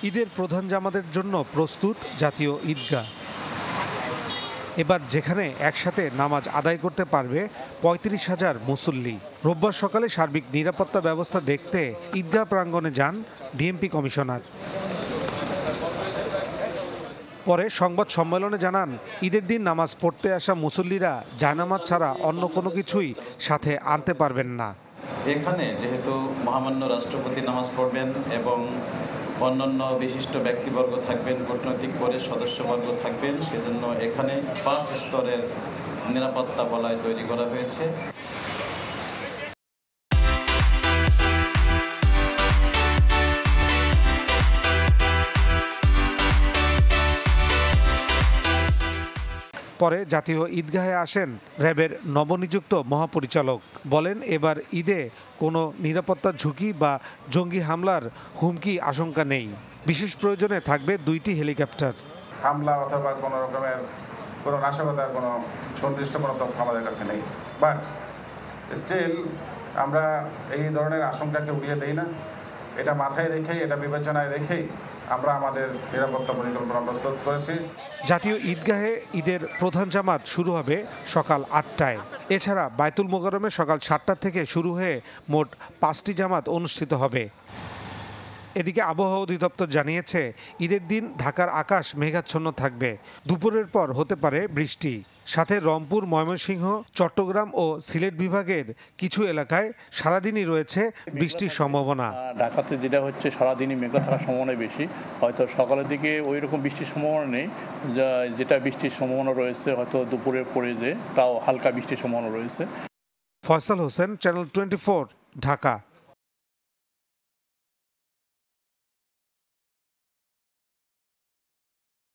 ঈদের প্রধান জামাতের জন্য প্রস্তুত জাতীয় ঈদগাহ। এবার যেখানে একসাথে নামাজ আদায় করতে পারবে ৩৫,০০০ মুসল্লি। রোববার সকালে সার্বিক নিরাপত্তা ব্যবস্থা দেখতে ঈদগাহ প্রাঙ্গণে যান ডিএমপি কমিশনার। পরে সংবাদ সম্মেলনে জানান, ঈদের দিন নামাজ পড়তে আসা মুসল্লিরা জায়নামাজ ছাড়া অন্য কোনো কিছুই সাথে আনতে পারবেন না। এখানে যেহেতু মহামান্য রাষ্ট্রপতি নামাজ পড়বেন এবং অন্যান্য বিশিষ্ট ব্যক্তিবর্গ থাকবেন, কূটনৈতিক পরিষদের সদস্যবর্গ থাকবেন, সেজন্য এখানে ৫ স্তরের নিরাপত্তা বলয় তৈরি করা হয়েছে। পরে জাতীয় ঈদগাহে আসেন র্যাবের নবনিযুক্ত মহাপরিচালক। বলেন, এবার ঈদে কোনো নিরাপত্তা ঝুঁকি বা জঙ্গি হামলার হুমকি আশঙ্কা নেই। বিশেষ প্রয়োজনে থাকবে 2টি হেলিকপ্টার। হামলা অথবা কোনো রকমের কোনো নাশকতার কোনো সুনির্দিষ্ট কোনো তথ্য আমাদের কাছে নেই, বাট স্টিল আমরা এই ধরনের আশঙ্কাকে উড়িয়ে দেই না। এটা মাথায় রেখেই, এটা বিবেচনায় রেখেই আমরা আমাদের নিরাপত্তা পরিকল্পনা প্রস্তুত করেছি। জাতীয় ঈদগাহে ঈদের প্রধান জামাত শুরু হবে সকাল 8টায়। এছাড়া বায়তুল মোকাররমে সকাল 7টা থেকে শুরু হয়ে মোট 5টি জামাত অনুষ্ঠিত হবে। এদিকে আবহাওয়া অধিদপ্তর জানিয়েছে, ঈদের দিন ঢাকার আকাশ মেঘাচ্ছন্ন থাকবে। দুপুরের পর হতে পারে বৃষ্টি। সাথে রংপুর, ময়মনসিংহ, চট্টগ্রাম ও সিলেট বিভাগের কিছু এলাকায় সারাদিনই রয়েছে বৃষ্টির সম্ভাবনা। ঢাকাতে যেটা হচ্ছে সারাদিনই মেঘলা থাকার সম্ভাবনা বেশি, হয়তো সকালের দিকে ওই রকম বৃষ্টির সম্ভাবনা নেই। যেটা বৃষ্টির সম্ভাবনা রয়েছে হয়তো দুপুরের পরে যে তাও হালকা বৃষ্টির সম্ভাবনা রয়েছে। ফয়সাল হোসেন, চ্যানেল 24, ঢাকা।